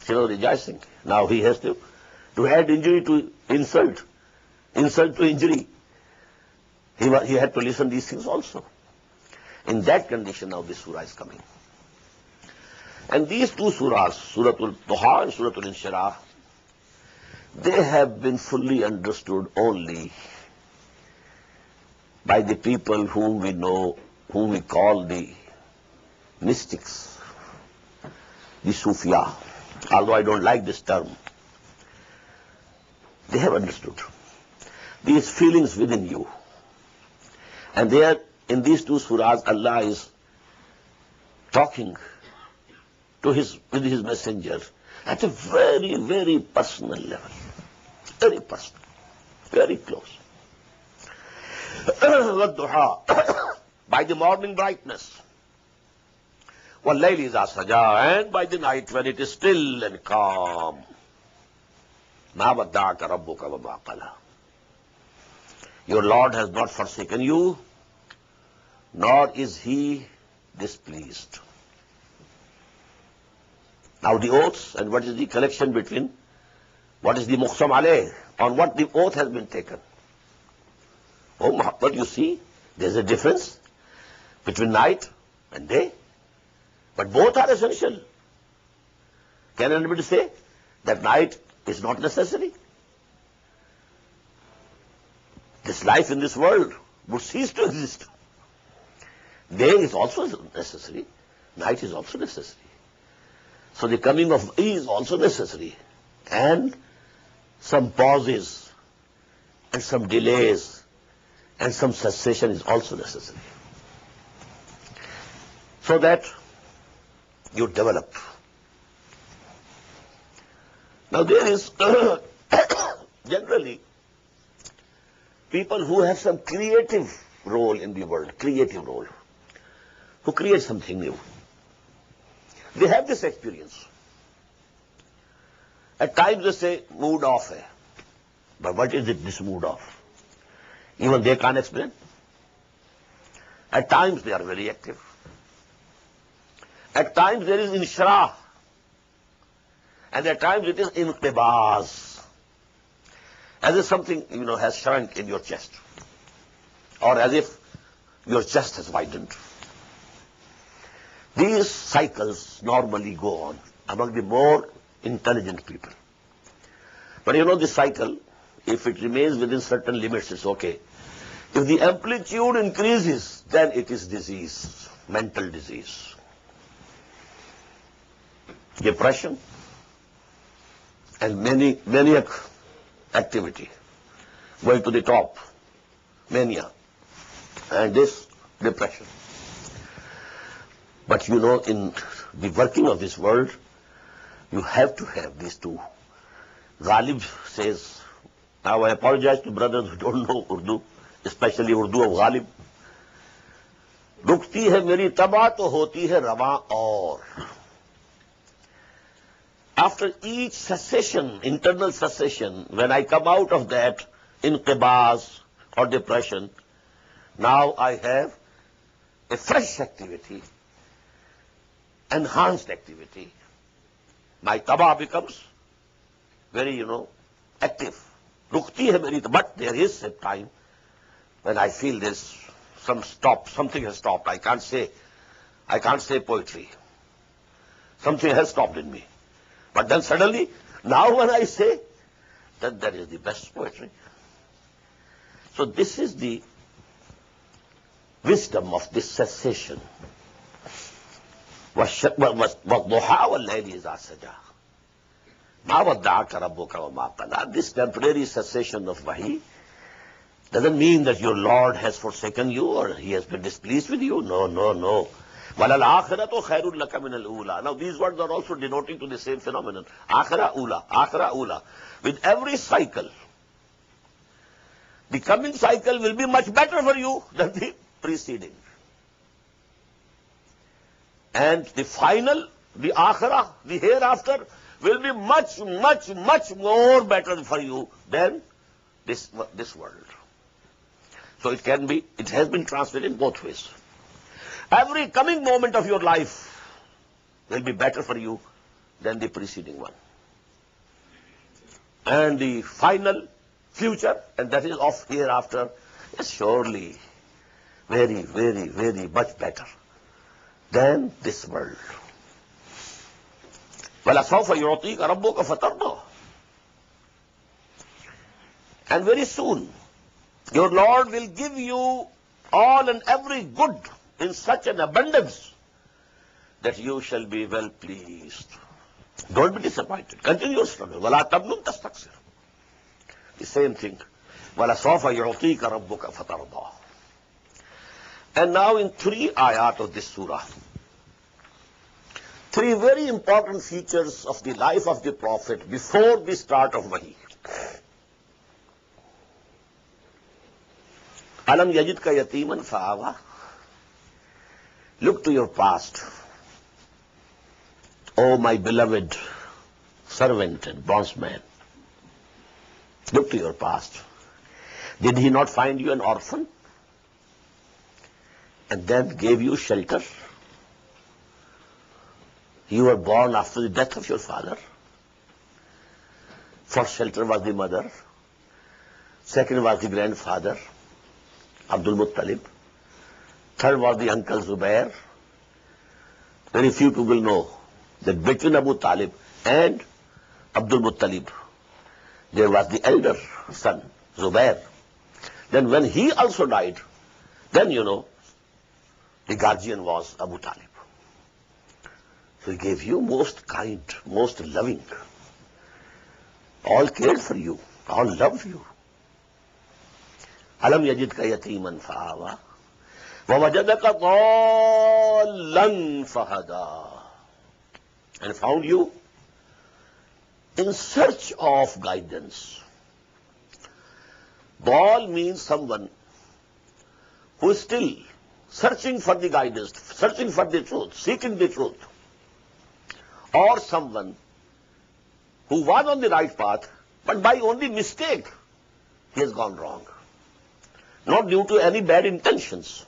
She was rejoicing. Now he has to add injury to insult, insult to injury. He had to listen these things also. In that condition now this surah is coming. And these two surahs, Surah Al-Duha and Surah Al-Inshirah, they have been fully understood only by the people whom we know, whom we call the mystics, the Sufia. Although I don't like this term, they have understood these feelings within you. And there, in these two surahs, Allah is talking with his messenger at a very, very personal level. Very personal. Very close. By the morning brightness. وَاللَّيْلِ إِذَا سَجَى, and by the night when it is still and calm. مَا وَدَّعَكَ رَبُّكَ وَمَا قَلَى. Your Lord has not forsaken you, nor is he displeased. Now the oaths, and what is the connection between What is the muqsam alayh? On what the oath has been taken. Oh Muhammad, you see, there's a difference between night and day. But both are essential. Can anybody say that night is not necessary? This life in this world would cease to exist. Day is also necessary. Night is also necessary. So the coming of E is also necessary. And some pauses and some delays and some cessation is also necessary. So that you develop. Now there is generally people who have some creative role in the world, creative role, who create something new. They have this experience. At times they say, mood off hai. But what is it, this mood off? Even they can't explain. At times they are very active. At times there is inshrah. And at times it is inqibaz. As if something, has shrunk in your chest. Or as if your chest has widened. These cycles normally go on among the more intelligent people. But this cycle, if it remains within certain limits, it's okay. If the amplitude increases, then it is disease, mental disease. Depression and maniac activity going to the top, mania, and this depression. But in the working of this world, you have to have these two. Ghalib says, now I apologize to brothers who don't know Urdu, especially Urdu of Ghalib. Rukti hai meri taba to hoti hai rawa aur. After each cessation, internal cessation, when I come out of that inqibaz or depression, now I have a fresh activity, enhanced activity. My taba becomes very, active. Rukti hai meri taba, but there is a time when I feel there's something has stopped. I can't say poetry. Something has stopped in me. But then suddenly, now when I say, then that is the best poetry. So this is the wisdom of this cessation. وَالضُّحَى وَاللَّيْلِ إِذَا سَجَى مَا وَدَّعَكَ رَبُّكَ وَمَا قَلَى. This temporary cessation of wahi doesn't mean that your Lord has forsaken you or he has been displeased with you. No. وَلَلْآخِرَةُ خَيْرٌ لَكَ مِنَ الْأُولَى. Now these words are also denoting to the same phenomenon. Akhira ula. With every cycle, the coming cycle will be much better for you than the preceding. And the final, the akhirah, the hereafter, will be much more better for you than this world. So it has been translated both ways. Every coming moment of your life will be better for you than the preceding one. And the final future, and that is of hereafter, is surely very much better than this world. وَلَسَوْفَ يُعْطِيكَ رَبُّكَ فَتَرْضَى. And very soon, your Lord will give you all and every good in such an abundance that you shall be well pleased. Don't be disappointed. Continue your struggle. وَلَا تَبْنُمْ تَسْتَكْسِرْ. The same thing. وَلَسَوْفَ يُعْطِيكَ رَبُّكَ فَتَرْضَى. And now in 3 ayat of this surah, 3 very important features of the life of the Prophet before the start of Wahi. Alam yajidka yatiman fa'awa. Look to your past, O my beloved servant and bondsman. Look to your past. Did he not find you an orphan and then gave you shelter? You were born after the death of your father. First shelter was the mother. Second was the grandfather, Abdul Muttalib. Third was the uncle Zubair. Very few people know that between Abu Talib and Abdul Muttalib, there was the elder son, Zubair. Then when he also died, then the guardian was Abu Talib. So he gave you most kind, most loving. All cared for you, all loved you. Alam yajidka yatiman fa'awa, wa wajadaka dallan fahada. And found you in search of guidance. Dal means someone who is still searching for the guidance, searching for the truth, seeking the truth. Or someone who was on the right path, but by only mistake, he has gone wrong. Not due to any bad intentions.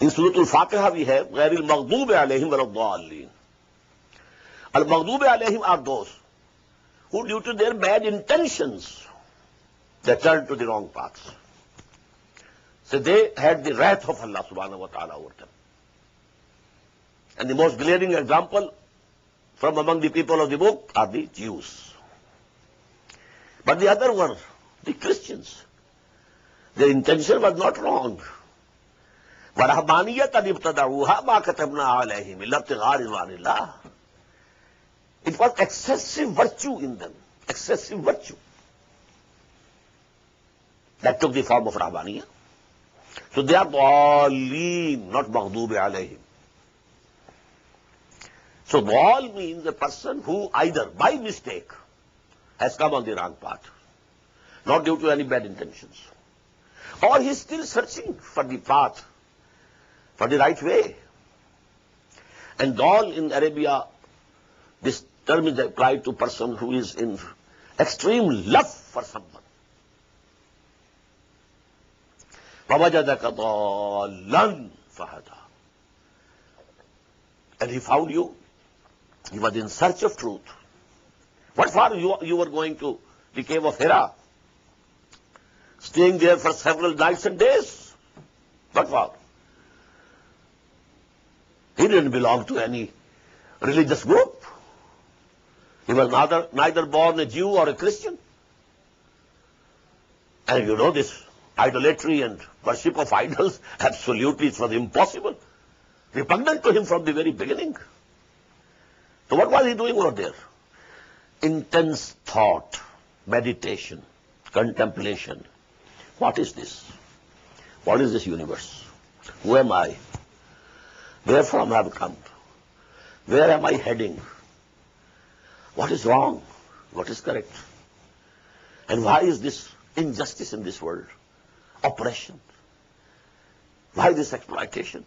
In Surah Al-Fatiha we have, غَيْرِ الْمَغْضُوبِ عَلَيْهِمْ وَلَا الضَّالِّينَ. Al-Maghdubi alayhim are those who, due to their bad intentions, they turned to the wrong paths. So they had the wrath of Allah subhanahu wa ta'ala over them. And the most glaring example from among the people of the book are the Jews. But the other were the Christians. Their intention was not wrong. وَرَهْبَانِيَّةً ابْتَدَعُوهَا مَا كَتَبْنَا عَلَيْهِمْ إِلَّا ابْتِغَاءَ رِضْوَانِ اللَّهِ. It was excessive virtue in them, excessive virtue. That took the form of Rahbaniyah. So they are Dhalleen, not Maghdubi alayhim. So Dhal means a person who either by mistake has come on the wrong path, not due to any bad intentions, or he is still searching for the path, for the right way. And Dhal in Arabia, this term is applied to a person who is in extreme love for someone. وَوَجَدَكَ ضَالًّا فَهَدَى. And he found you. He was in search of truth. What for you were going to the cave of Hira? Staying there for several nights and days? What for? He didn't belong to any religious group. He was neither born a Jew or a Christian. And this idolatry and worship of idols, absolutely it was impossible. Repugnant to him from the very beginning. So what was he doing over there? Intense thought, meditation, contemplation. What is this? What is this universe? Who am I? Where from I have come? Where am I heading? What is wrong? What is correct? And why is this injustice in this world? Oppression? Why this exploitation?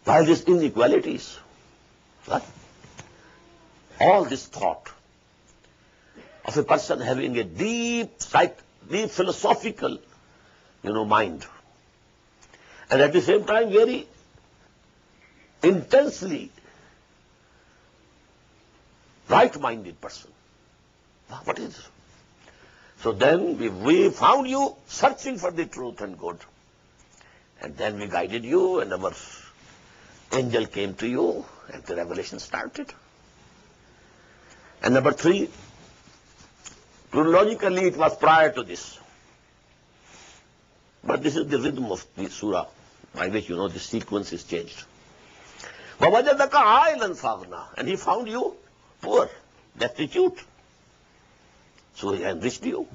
Why these inequalities? What? All this thought of a person having a deep philosophical, mind, and at the same time very intensely right-minded person. What is this? So then we found you searching for the truth and good. And then we guided you, and our angel came to you, and the revelation started. And number 3, chronologically it was prior to this. But this is the rhythm of the surah, by which the sequence is changed. وَوَجَدَكَ عَائِلًا فَأَغْنَى. And he found you poor, destitute. So he enriched you.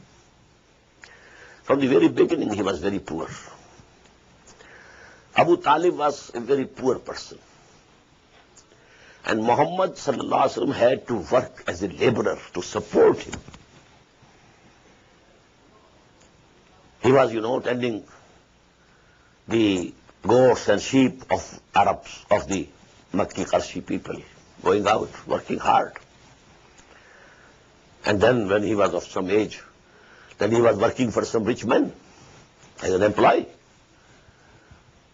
From the very beginning he was very poor. Abu Talib was a very poor person. And Muhammad sallallahu alaihi wasallam had to work as a laborer to support him. He was, tending the goats and sheep of Arabs, of the Makki Qarshi people, going out, working hard. And then when he was of some age, then he was working for some rich men as an employee,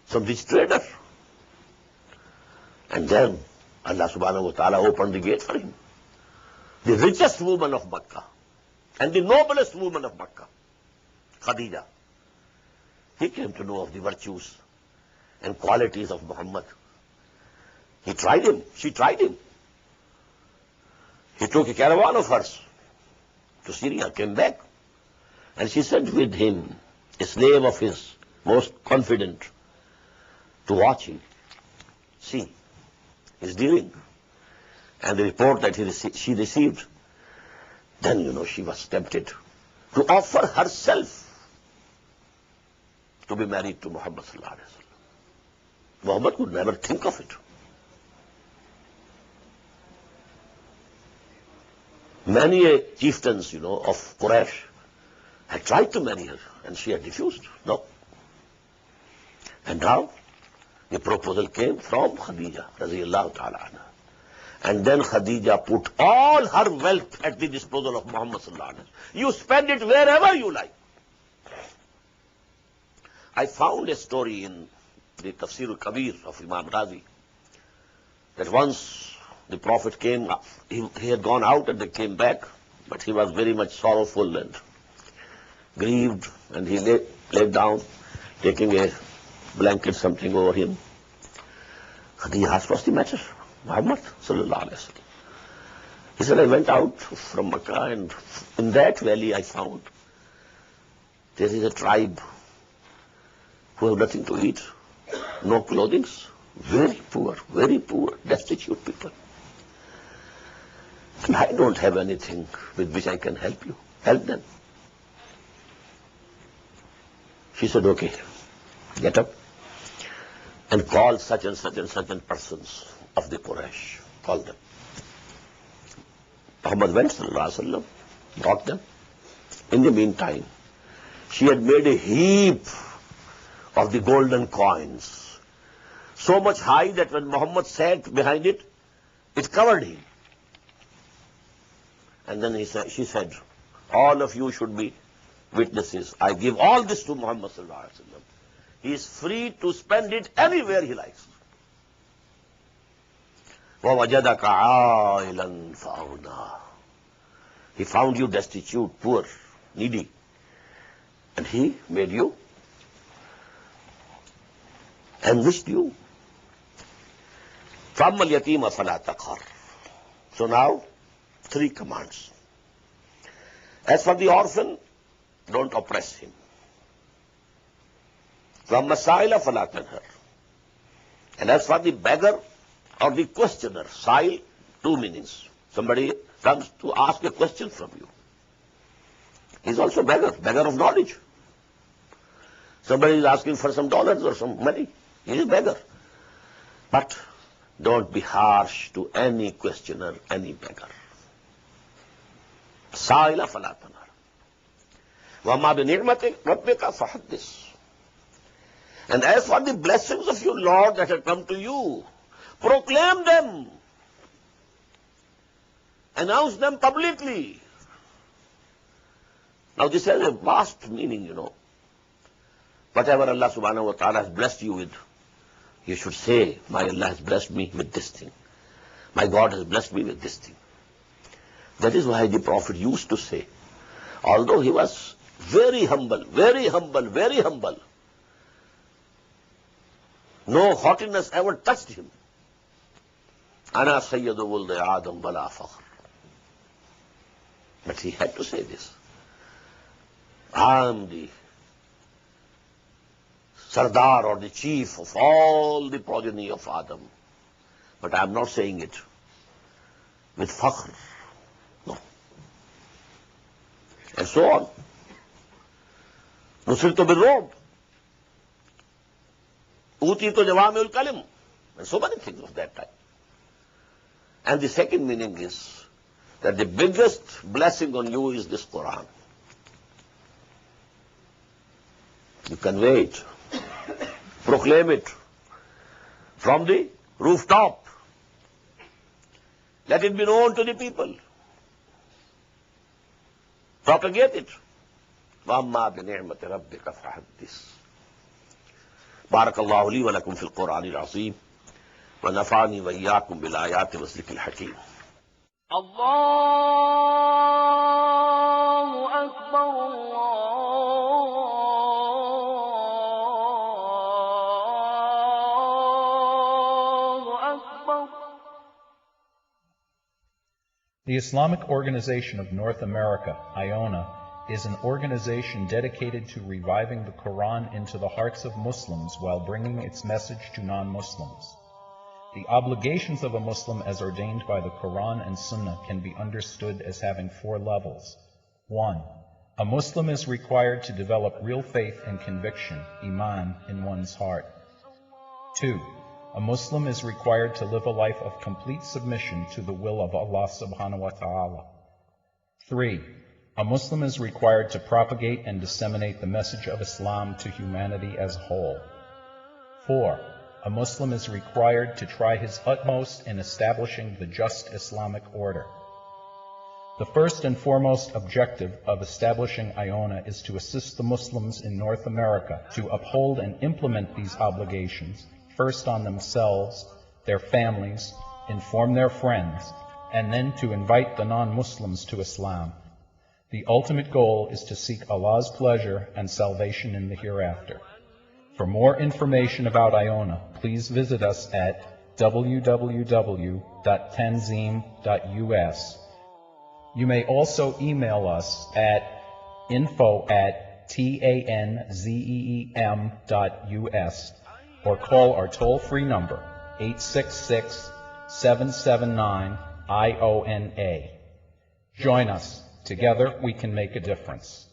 some rich trader. And then Allah subhanahu wa ta'ala opened the gate for him. the richest woman of Makkah and the noblest woman of Makkah, Khadija. He came to know of the virtues and qualities of Muhammad. He tried him. She tried him. He took a caravan of hers to Syria, came back, and she sent with him a slave of his, most confident, to watch him, see his dealing, and the report that she received. Then, she was tempted to offer herself to be married to Muhammad sallallahu alaihi wasallam. Muhammad could never think of it. Many chieftains, of Quraysh had tried to marry her, and she had refused. No. And now, the proposal came from Khadija, radiyallahu ta'ala anha. And then Khadija put all her wealth at the disposal of Muhammad sallallahu alaihi wasallam. You spend it wherever you like. I found a story in the Tafsir al-Kabir of Imam Razi that once the Prophet came, he had gone out and they came back, but he was very much sorrowful and grieved, and he laid down, taking a blanket, something over him. Khadija asked, what's the matter, Muhammad sallallahu alaihi wasallam? He said, I went out from Makkah, and in that valley I found there is a tribe who have nothing to eat, no clothing, very poor, destitute people. And I don't have anything with which I can help you. Help them. She said, okay, get up and call such and such and such and persons of the Quraysh. Call them. Ahmad went, sallallahu alaihi wasallam, brought them. In the meantime, she had made a heap of the golden coins, so much high that when Muhammad sat behind it, it covered him. And then she said, all of you should be witnesses. I give all this to Muhammad sallallahu alaihi wasallam. He is free to spend it anywhere he likes. وَوَجَدَكَ عَائِلًا فَأَغْنَى. He found you destitute, poor, needy, and he made you, enriched you. فَأَمَّا الْيَتِيمَ فَلَا تَقْهَرْ. So now, 3 commands. As for the orphan, don't oppress him. وَأَمَّا السَّائِلَ فَلَا تَنْهَرْ. And as for the beggar or the questioner, sa'il, 2 meanings. Somebody comes to ask a question from you. He's also beggar of knowledge. Somebody is asking for some dollars or some money. He is a beggar. But don't be harsh to any questioner, any beggar. سائل فلا تنهر وما بنعمة ربك فحدث. And as for the blessings of your Lord that have come to you, proclaim them, announce them publicly. Now this has a vast meaning, Whatever Allah subhanahu wa ta'ala has blessed you with, you should say, my Allah has blessed me with this thing. My God has blessed me with this thing. That is why the Prophet used to say, although he was very humble, no haughtiness ever touched him. Ana sayyidu wuldi Adam bala fakhr. But he had to say this. I am the Sardar or the chief of all the progeny of Adam. But I am not saying it with fakhr. No. And so on. Nusirtu bil-Ru'b. Utitu jawami'ul kalim. And so many things of that type. And the second meaning is that the biggest blessing on you is this Quran. You convey it. Proclaim it from the rooftop. Let it be known to the people. Propagate it. وَأَمَّا بِنِعْمَةِ رَبِّكَ فَحَدِّثْ. بارك الله لي ولكم في القرآن العظيم ونفعني وإياكم بالآيات والذكر الحكيم. Allahu Akbar, Allahu Akbar. The Islamic Organization of North America, IONA, is an organization dedicated to reviving the Quran into the hearts of Muslims while bringing its message to non-Muslims. The obligations of a Muslim as ordained by the Quran and Sunnah can be understood as having 4 levels. 1. A Muslim is required to develop real faith and conviction, iman, in one's heart. 2. A Muslim is required to live a life of complete submission to the will of Allah subhanahu wa ta'ala. 3. A Muslim is required to propagate and disseminate the message of Islam to humanity as a whole. 4. A Muslim is required to try his utmost in establishing the just Islamic order. The first and foremost objective of establishing IONA is to assist the Muslims in North America to uphold and implement these obligations, first on themselves, their families, inform their friends, and then to invite the non-Muslims to Islam. The ultimate goal is to seek Allah's pleasure and salvation in the hereafter. For more information about IONA, please visit us at www.tanzim.us. You may also email us at info@tanzeem.us or call our toll-free number 866-779-IONA. Join us. Together we can make a difference.